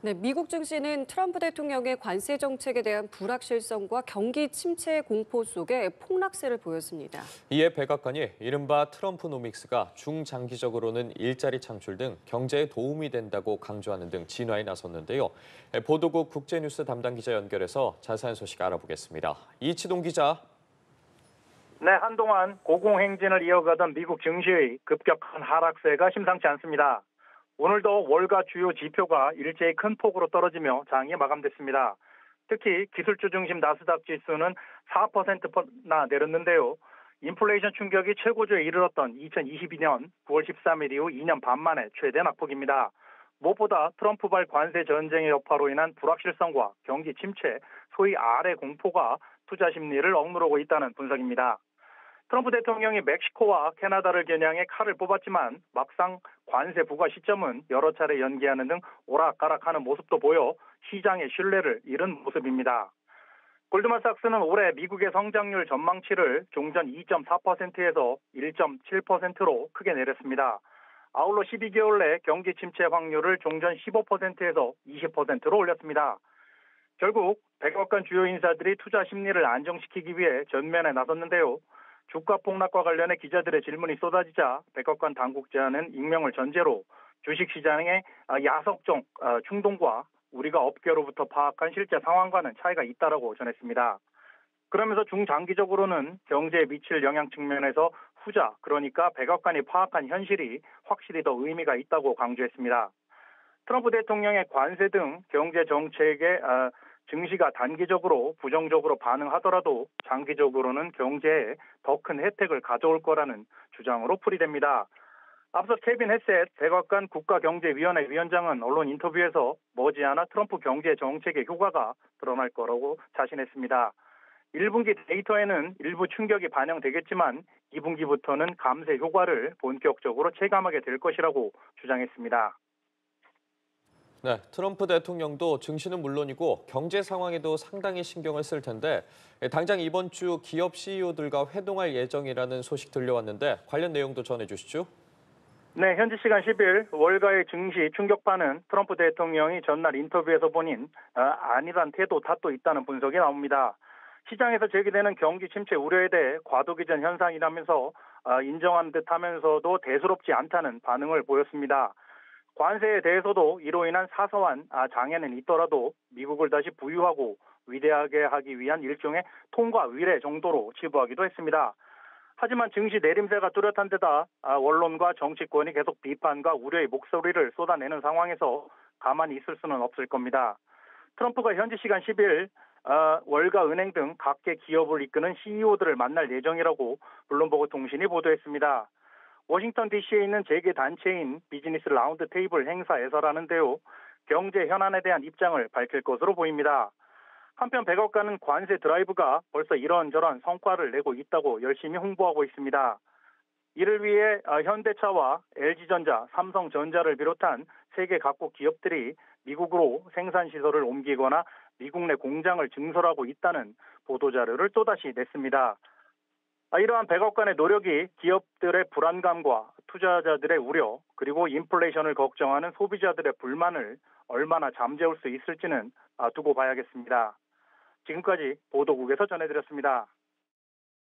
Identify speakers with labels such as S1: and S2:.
S1: 네, 미국 증시는 트럼프 대통령의 관세 정책에 대한 불확실성과 경기 침체 공포 속에 폭락세를 보였습니다.
S2: 이에 백악관이 이른바 트럼프노믹스가 중장기적으로는 일자리 창출 등 경제에 도움이 된다고 강조하는 등 진화에 나섰는데요. 보도국 국제뉴스 담당 기자 연결해서 자세한 소식 알아보겠습니다. 이치동 기자.
S3: 네, 한동안 고공행진을 이어가던 미국 증시의 급격한 하락세가 심상치 않습니다. 오늘도 월가 주요 지표가 일제히 큰 폭으로 떨어지며 장이 마감됐습니다. 특히 기술주 중심 나스닥 지수는 4%나 내렸는데요. 인플레이션 충격이 최고조에 이르렀던 2022년 9월 13일 이후 2년 반 만에 최대 낙폭입니다. 무엇보다 트럼프발 관세 전쟁의 여파로 인한 불확실성과 경기 침체, 소위 아래 공포가 투자 심리를 억누르고 있다는 분석입니다. 트럼프 대통령이 멕시코와 캐나다를 겨냥해 칼을 뽑았지만 막상 관세 부과 시점은 여러 차례 연기하는 등 오락가락하는 모습도 보여 시장의 신뢰를 잃은 모습입니다. 골드만삭스는 올해 미국의 성장률 전망치를 종전 2.4%에서 1.7%로 크게 내렸습니다. 아울러 12개월 내 경기 침체 확률을 종전 15%에서 20%로 올렸습니다. 결국 백악관 주요 인사들이 투자 심리를 안정시키기 위해 전면에 나섰는데요. 주가 폭락과 관련해 기자들의 질문이 쏟아지자 백악관 당국자는 익명을 전제로 주식시장의 야석적 충동과 우리가 업계로부터 파악한 실제 상황과는 차이가 있다라고 전했습니다. 그러면서 중장기적으로는 경제에 미칠 영향 측면에서 후자, 그러니까 백악관이 파악한 현실이 확실히 더 의미가 있다고 강조했습니다. 트럼프 대통령의 관세 등 경제 정책에 증시가 단기적으로 부정적으로 반응하더라도 장기적으로는 경제에 더 큰 혜택을 가져올 거라는 주장으로 풀이됩니다. 앞서 케빈 헤셋 백악관 국가경제위원회 위원장은 언론 인터뷰에서 머지않아 트럼프 경제 정책의 효과가 드러날 거라고 자신했습니다. 1분기 데이터에는 일부 충격이 반영되겠지만 2분기부터는 감세 효과를 본격적으로 체감하게 될 것이라고 주장했습니다.
S2: 네, 트럼프 대통령도 증시는 물론이고 경제 상황에도 상당히 신경을 쓸 텐데 당장 이번 주 기업 CEO들과 회동할 예정이라는 소식 들려왔는데 관련 내용도 전해주시죠.
S3: 네, 현지 시간 10일 월가의 증시 충격파는 트럼프 대통령이 전날 인터뷰에서 본인 아니란 태도 탓도 있다는 분석이 나옵니다. 시장에서 제기되는 경기 침체 우려에 대해 과도기전 현상이라면서 인정한 듯하면서도 대수롭지 않다는 반응을 보였습니다. 관세에 대해서도 이로 인한 사소한 장애는 있더라도 미국을 다시 부유하고 위대하게 하기 위한 일종의 통과 위례 정도로 치부하기도 했습니다. 하지만 증시 내림세가 뚜렷한 데다 언론과 정치권이 계속 비판과 우려의 목소리를 쏟아내는 상황에서 가만히 있을 수는 없을 겁니다. 트럼프가 현지 시간 10일 월가 은행 등 각계 기업을 이끄는 CEO들을 만날 예정이라고 블룸버그 통신이 보도했습니다. 워싱턴 DC에 있는 재계 단체인 비즈니스 라운드 테이블 행사에서라는데요. 경제 현안에 대한 입장을 밝힐 것으로 보입니다. 한편 백악관은 관세 드라이브가 벌써 이런저런 성과를 내고 있다고 열심히 홍보하고 있습니다. 이를 위해 현대차와 LG전자, 삼성전자를 비롯한 세계 각국 기업들이 미국으로 생산시설을 옮기거나 미국 내 공장을 증설하고 있다는 보도자료를 또다시 냈습니다. 이러한 백악관의 노력이 기업들의 불안감과 투자자들의 우려, 그리고 인플레이션을 걱정하는 소비자들의 불만을 얼마나 잠재울 수 있을지는 두고 봐야겠습니다. 지금까지 보도국에서 전해드렸습니다.